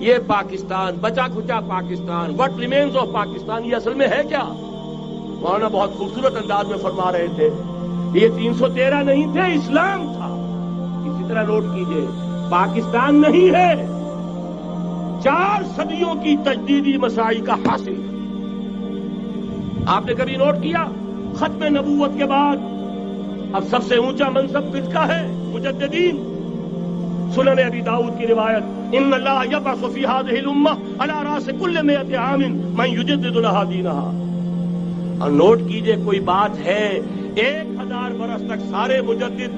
یہ پاکستان، بچا کھچا Pakistan, what remains of Pakistan, یہ اصل میں ہے کیا؟ مولانا بہت خوبصورت انداز میں فرما رہے تھے یہ 313 نہیں تھے، اسلام تھا۔ اسی طرح نوٹ کیجئے پاکستان نہیں ہے، 4 صدیوں کی تجدیدی مساعی کا حاصل۔ آپ نے کبھی نوٹ کیا ختم نبوت کے بعد اب سب سے اونچا منصب کس کا ہے؟ مجددین۔ سنن ابی داؤد کی روایت، ان اللہ یبعث فی هذه الامہ علی راس کل 100 عام من یجدد لها دینها۔ اور نوٹ کیجئے کوئی بات ہے 1000 برس تک سارے مجدد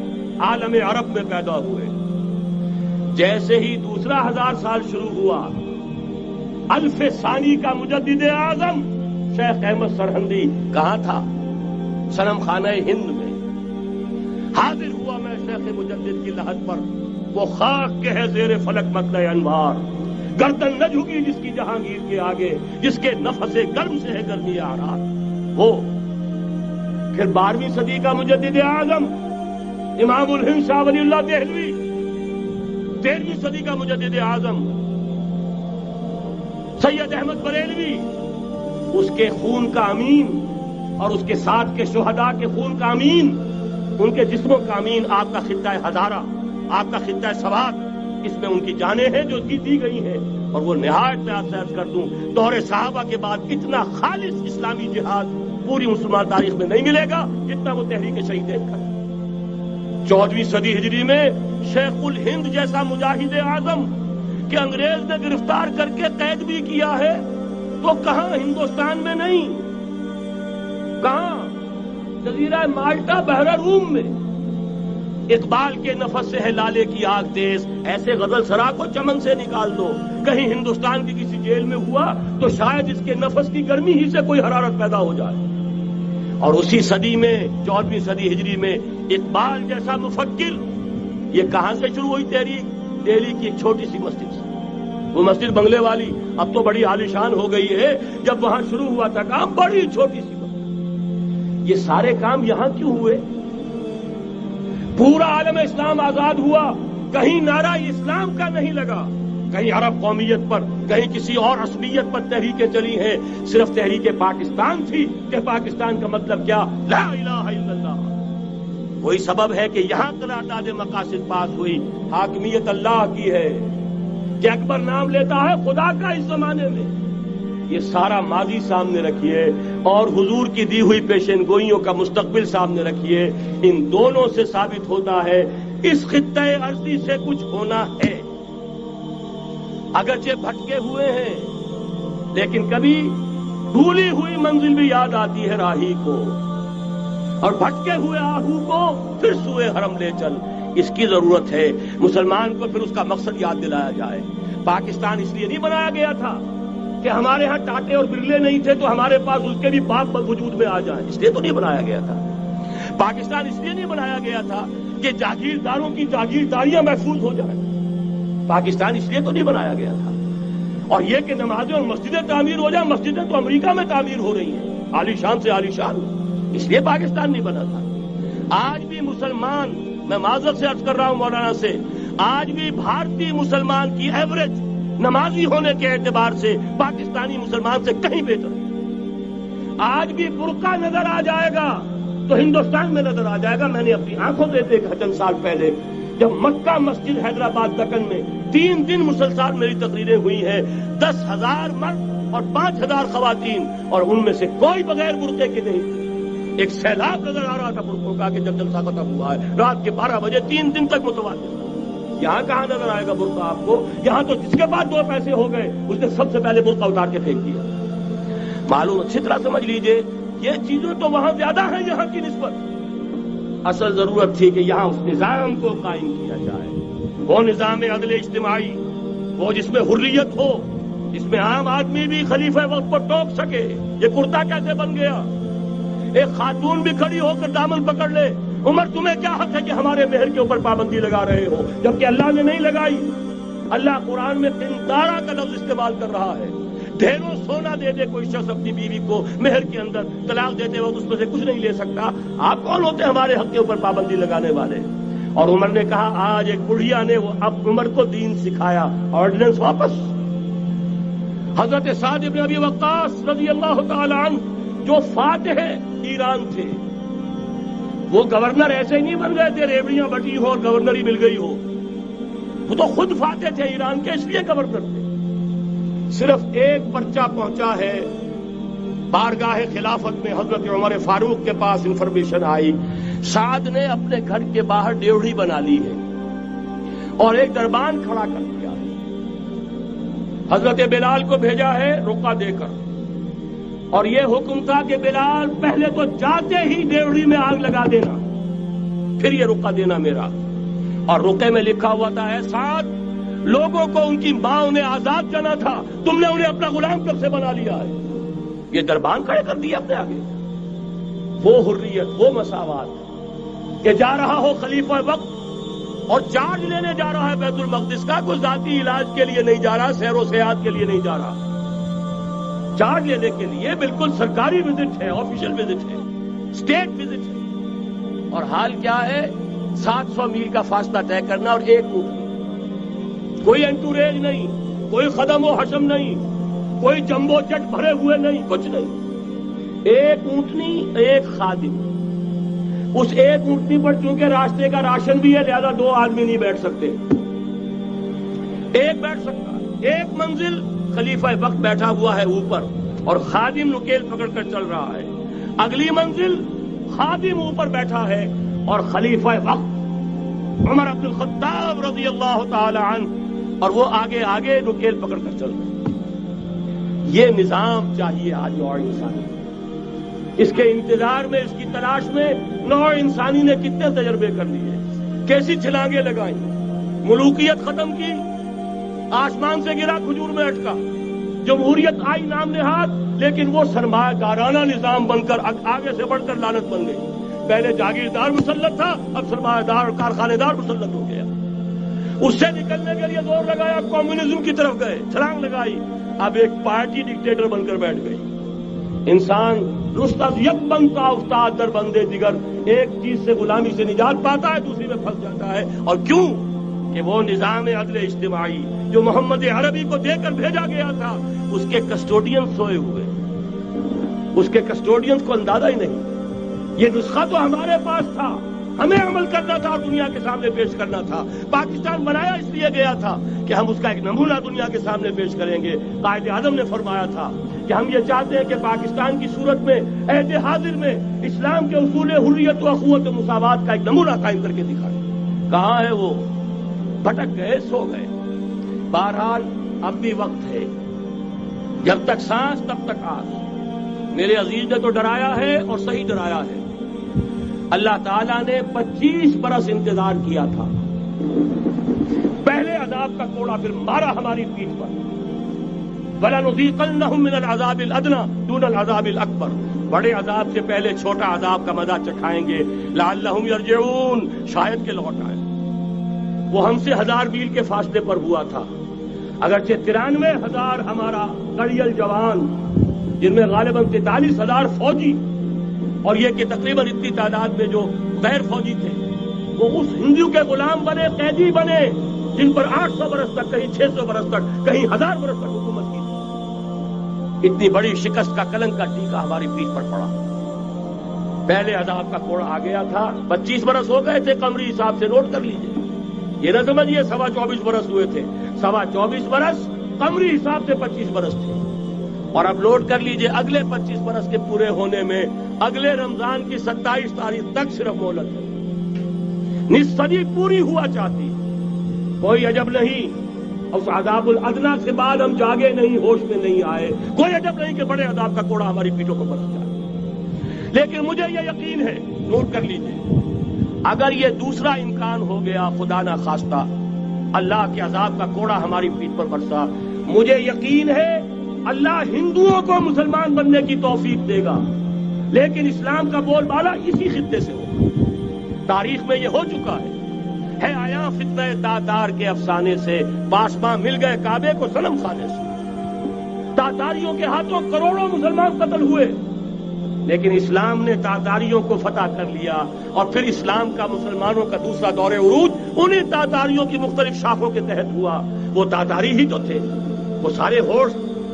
عالم عرب میں پیدا ہوئے، جیسے ہی دوسرا 1000 سال شروع ہوا، الف ثانی کا مجدد اعظم شیخ احمد سرہندی کہاں تھا؟ صنم خانہ ہند میں حاضر ہوا۔ میں شیخ مجدد کی لحد پر، وہ خاک کے ہے زیر فلک مطلع انوار، گردن نہ جھکی جس کی جہانگیر کے آگے، جس کے نفس گرم سے ہے گرمی آرات۔ وہ پھر 12ویں صدی کا مجدد اعظم امام الہند شاہ ولی اللہ دہلوی، 13ویں صدی کا مجدد اعظم سید احمد بریلوی، اس کے خون کا امین اور اس کے ساتھ کے شہداء کے خون کا امین، ان کے جسموں کا امین آپ کا خطہ ہزارہ، آپ کا خطہ سوات، اس میں ان کی جانیں ہیں جو دی گئی ہیں۔ اور وہ نہایت میں آپ سے عرض کر دوں، دور صحابہ کے بعد اتنا خالص اسلامی جہاد پوری مسلمان تاریخ میں نہیں ملے گا جتنا وہ تحریک شہیدین کا۔ 14ویں صدی ہجری میں شیخ الہند جیسا مجاہد اعظم کہ انگریز نے گرفتار کر کے قید بھی کیا ہے، تو کہاں؟ ہندوستان میں نہیں، کہاں؟ جزیرہ مالٹا بحر روم میں۔ اقبال کے نفس سے ہے لالے کی آگ تیز، ایسے غزل سرا کو چمن سے نکال دو۔ کہیں ہندوستان کی کسی جیل میں ہوا تو شاید اس کے نفس کی گرمی ہی سے کوئی حرارت پیدا ہو جائے۔ اور اسی صدی میں 14ویں صدی ہجری میں اقبال جیسا مفکر، یہ کہاں سے شروع ہوئی تحریک؟ دہلی کی ایک چھوٹی سی مسجد سے۔ وہ مسجد بنگلے والی اب تو بڑی عالیشان ہو گئی ہے، جب وہاں شروع ہوا تھا کام بڑی چھوٹی سی مسجد۔ یہ سارے کام یہاں کیوں ہوئے؟ پورا عالم اسلام آزاد ہوا، کہیں نعرہ اسلام کا نہیں لگا، کہیں عرب قومیت پر، کہیں کسی اور عصبیت پر تحریکیں چلی ہیں، صرف تحریک پاکستان تھی کہ پاکستان کا مطلب کیا؟ لا الہ الا اللہ۔ وہی سبب ہے کہ یہاں قرارداد مقاصد پاس ہوئی، حاکمیت اللہ کی ہے کہ اکبر نام لیتا ہے خدا کا اس زمانے میں۔ یہ سارا ماضی سامنے رکھیے اور حضور کی دی ہوئی پیشن گوئیوں کا مستقبل سامنے رکھیے، ان دونوں سے ثابت ہوتا ہے اس خطہ ارضی سے کچھ ہونا ہے۔ اگرچہ بھٹکے ہوئے ہیں لیکن کبھی بھولی ہوئی منزل بھی یاد آتی ہے راہی کو، اور بھٹکے ہوئے آہو کو پھر سوئے حرم لے چل۔ اس کی ضرورت ہے مسلمان کو، پھر اس کا مقصد یاد دلایا جائے۔ پاکستان اس لیے نہیں بنایا گیا تھا کہ ہمارے ہاں ٹاٹے اور برلے نہیں تھے تو ہمارے پاس اس کے بھی پاک وجود میں آ جائیں، اس لیے تو نہیں بنایا گیا تھا۔ پاکستان اس لیے نہیں بنایا گیا تھا کہ جاگیرداروں کی جاگیرداریاں محفوظ ہو جائیں، پاکستان اس لیے تو نہیں بنایا گیا تھا۔ اور یہ کہ نمازیں اور مسجدیں تعمیر ہو جائیں، مسجدیں تو امریکہ میں تعمیر ہو رہی ہیں عالی شان سے عالی شان، اس لیے پاکستان نہیں بنا تھا۔ آج بھی مسلمان، میں معذرت سے عرض کر رہا ہوں مولانا سے، آج بھی بھارتی مسلمان کی ایوریج نمازی ہونے کے اعتبار سے پاکستانی مسلمان سے کہیں بہتر ہے۔ آج بھی برقع نظر آ جائے گا تو ہندوستان میں نظر آ جائے گا۔ میں نے اپنی آنکھوں سے دیکھا چند سال پہلے، جب مکہ مسجد حیدرآباد دکن میں 3 دن مسلسل میری تقریریں ہوئی ہیں، 10,000 مرد اور 5,000 خواتین، اور ان میں سے کوئی بغیر برقعے کے نہیں تھی۔ ایک سیلاب نظر آ رہا تھا برقعوں کا کہ جب جلسہ ختم ہوا ہے رات کے 12 بجے 3 دن تک متواتر۔ یہاں کہاں نظر آئے گا برقع آپ کو؟ یہاں تو جس کے پاس 2 پیسے ہو گئے اس نے سب سے پہلے برقع اتار کے پھینک دیا۔ معلوم اچھی طرح سمجھ لیجئے یہ چیزیں تو وہاں زیادہ ہیں یہاں کی نسبت۔ اصل ضرورت تھی کہ یہاں اس نظام کو قائم کیا جائے، وہ نظام عدل اجتماعی، وہ جس میں حریت ہو، جس میں عام آدمی بھی خلیفہ وقت کو ٹوک سکے۔ یہ کرتا کیسے بن گیا؟ ایک خاتون بھی کھڑی ہو کر دامن پکڑ لے، عمر تمہیں کیا حق ہے کہ ہمارے مہر کے اوپر پابندی لگا رہے ہو، جبکہ اللہ نے نہیں لگائی۔ اللہ قرآن میں قنطارہ کا لفظ استعمال کر رہا ہے۔ ڈھیروں سونا دے دے کوئی شخص اپنی بیوی کو مہر کے اندر، طلاق دیتے وقت اس میں سے کچھ نہیں لے سکتا۔ آپ کون ہوتے ہیں ہمارے حق کے اوپر پابندی لگانے والے؟ اور عمر نے کہا، آج ایک بڑھیا نے وہ اب عمر کو دین سکھایا، آرڈیننس واپس۔ حضرت سعد بن ابی وقاص رضی اللہ تعالی عنہ جو فاتح ایران تھے، وہ گورنر ایسے ہی نہیں بن گئے تھے ریوڑیاں بٹی ہو اور گورنری مل گئی ہو، وہ تو خود فاتح تھے ایران کے، اس لیے گورنر تھے۔ صرف ایک پرچہ پہنچا ہے بارگاہ خلافت میں، حضرت عمر فاروق کے پاس انفارمیشن آئی سعد نے اپنے گھر کے باہر ڈیوڑی بنا لی ہے اور ایک دربان کھڑا کر دیا ہے، حضرت بلال کو بھیجا ہے رقعہ دے کر، اور یہ حکم تھا کہ بلال پہلے تو جاتے ہی ڈیوڑی میں آگ لگا دینا، پھر یہ رقعہ دینا میرا۔ اور رقعے میں لکھا ہوا تھا ہے سعد، لوگوں کو ان کی ماں انہیں آزاد کرنا تھا، تم نے انہیں اپنا غلام کب سے بنا لیا ہے؟ یہ دربان کھڑے کر دیا اپنے آگے۔ وہ حریت، وہ مساوات کہ جا رہا ہو خلیفہ وقت اور چارج لینے جا رہا ہے بیت المقدس کا، کوئی ذاتی علاج کے لیے نہیں جا رہا، سیر و سیاحت کے لیے نہیں جا رہا، چارج لینے کے لیے بالکل سرکاری وزٹ ہے، آفیشیل وزٹ ہے، اسٹیٹ وزٹ ہے۔ اور حال کیا ہے؟ 700 میل کا فاصلہ طے کرنا اور ایک اونٹنی، کوئی انٹوریج نہیں، کوئی خدم و حشم نہیں، کوئی جمبو جٹ بھرے ہوئے نہیں، کچھ نہیں، ایک اونٹنی ایک خادم۔ اس ایک اونٹنی پر چونکہ راستے کا راشن بھی ہے لہذا 2 آدمی نہیں بیٹھ سکتے، ایک بیٹھ سکتا، ایک منزل خلیفہ وقت بیٹھا ہوا ہے اوپر اور خادم نکیل پکڑ کر چل رہا ہے، اگلی منزل خادم اوپر بیٹھا ہے اور خلیفہ وقت عمر عبد الخطاب رضی اللہ تعالی عنہ اور وہ آگے آگے نکیل پکڑ کر چل رہے ہیں۔ یہ نظام چاہیے آج نوع انسانی، اس کے انتظار میں، اس کی تلاش میں نوع انسانی نے کتنے تجربے کر لیے، کیسی چھلانگیں لگائیں، ملوکیت ختم کی، آسمان سے گرا کھجور میں اٹکا، جمہوریت آئی نام نہاد، لیکن وہ سرمایہ کارانہ نظام بن کر آگے سے بڑھ کر لعنت بن گئی۔ پہلے جاگیردار مسلط تھا، اب سرمایہ دار اور کارخانے دار مسلط ہو گیا۔ اس سے نکلنے کے لیے زور لگایا، کمیونزم کی طرف گئے، چھلانگ لگائی، اب ایک پارٹی ڈکٹیٹر بن کر بیٹھ گئی۔ انسان رست از یک بند کا افتاد در بندے دیگر، ایک چیز سے غلامی سے نجات پاتا ہے دوسری میں پھنس جاتا ہے، اور کیوں کہ وہ نظام عدل اجتماعی جو محمد عربی کو دے کر بھیجا گیا تھا اس کے کسٹوڈین سوئے ہوئے، اس کے کسٹوڈینز کو اندازہ ہی نہیں۔ یہ نسخہ تو ہمارے پاس تھا، ہمیں عمل کرنا تھا اور دنیا کے سامنے پیش کرنا تھا۔ پاکستان بنایا اس لیے گیا تھا کہ ہم اس کا ایک نمونہ دنیا کے سامنے پیش کریں گے۔ قائد اعظم نے فرمایا تھا کہ ہم یہ چاہتے ہیں کہ پاکستان کی صورت میں عہد حاضر میں اسلام کے اصول حریت و اخوت و مساوات کا ایک نمونہ قائم کر کے دکھائیں۔ کہاں ہے وہ؟ بھٹک گئے، سو گئے۔ بہرحال اب بھی وقت ہے، جب تک سانس تب تک آس۔ میرے عزیز نے تو ڈرایا ہے اور صحیح ڈرایا ہے۔ اللہ تعالیٰ نے 25 برس انتظار کیا تھا، پہلے عذاب کا کوڑا پھر مارا ہماری پیٹھ پر۔ وَلَنُذِيقَنَّهُم مِّنَ الْعَذَابِ الْأَدْنَىٰ دُونَ الْعَذَابِ الْأَكْبَرِ، بڑے عذاب سے پہلے چھوٹا عذاب کا مزہ چکھائیں گے، لَعَلَّهُمْ يَرْجِعُونَ، شاید کہ لوٹ آئیں۔ وہ ہم سے 1000 میل کے فاصلے پر ہوا تھا، اگرچہ 93,000 ہمارا کڑیل جوان، جن میں غالباً 43,000 فوجی، اور یہ کہ تقریباً اتنی تعداد میں جو غیر فوجی تھے، وہ اس ہندو کے غلام بنے، قیدی بنے، جن پر 800 برس تک، کہیں 600 برس تک، کہیں 1000 برس تک حکومت کی تھی۔ اتنی بڑی شکست کا کلنک کا ٹیکا ہماری پیٹھ پر پڑا۔ پہلے عذاب کا کوڑا آ گیا تھا، 25 برس ہو گئے تھے قمری حساب سے، نوٹ کر لیجئے، یہ نہ سمجھیے 24.25 برس ہوئے تھے، 24.25 برس قمری حساب سے 25 برس تھے۔ اور اب نوٹ کر لیجئے اگلے 25 برس کے پورے ہونے میں اگلے رمضان کی 27 تاریخ تک صرف مہلت ہے، نصف صدی پوری ہوا چاہتی۔ کوئی عجب نہیں اس عذاب الادنیٰ سے بعد ہم جاگے نہیں، ہوش میں نہیں آئے، کوئی عجب نہیں کہ بڑے عذاب کا کوڑا ہماری پیٹھوں کو برس جائے۔ لیکن مجھے یہ یقین ہے، نوٹ کر لیجئے، اگر یہ دوسرا امکان ہو گیا، خدا نہ خواستہ اللہ کے عذاب کا کوڑا ہماری پیٹھ پر برسا، مجھے یقین ہے اللہ ہندوؤں کو مسلمان بننے کی توفیق دے گا، لیکن اسلام کا بول بالا اسی خطے سے ہوگا۔ تاریخ میں یہ ہو چکا ہے آیا فتنہ تاتار کے افسانے سے، پاسباں مل گئے کعبے کو صنم خانے سے۔ تاتاریوں کے ہاتھوں کروڑوں مسلمان قتل ہوئے، لیکن اسلام نے تاتاریوں کو فتح کر لیا، اور پھر اسلام کا مسلمانوں کا دوسرا دور عروج انہیں تاتاریوں کی مختلف شاخوں کے تحت ہوا۔ وہ تاتاری ہی تو تھے، وہ سارے ہوش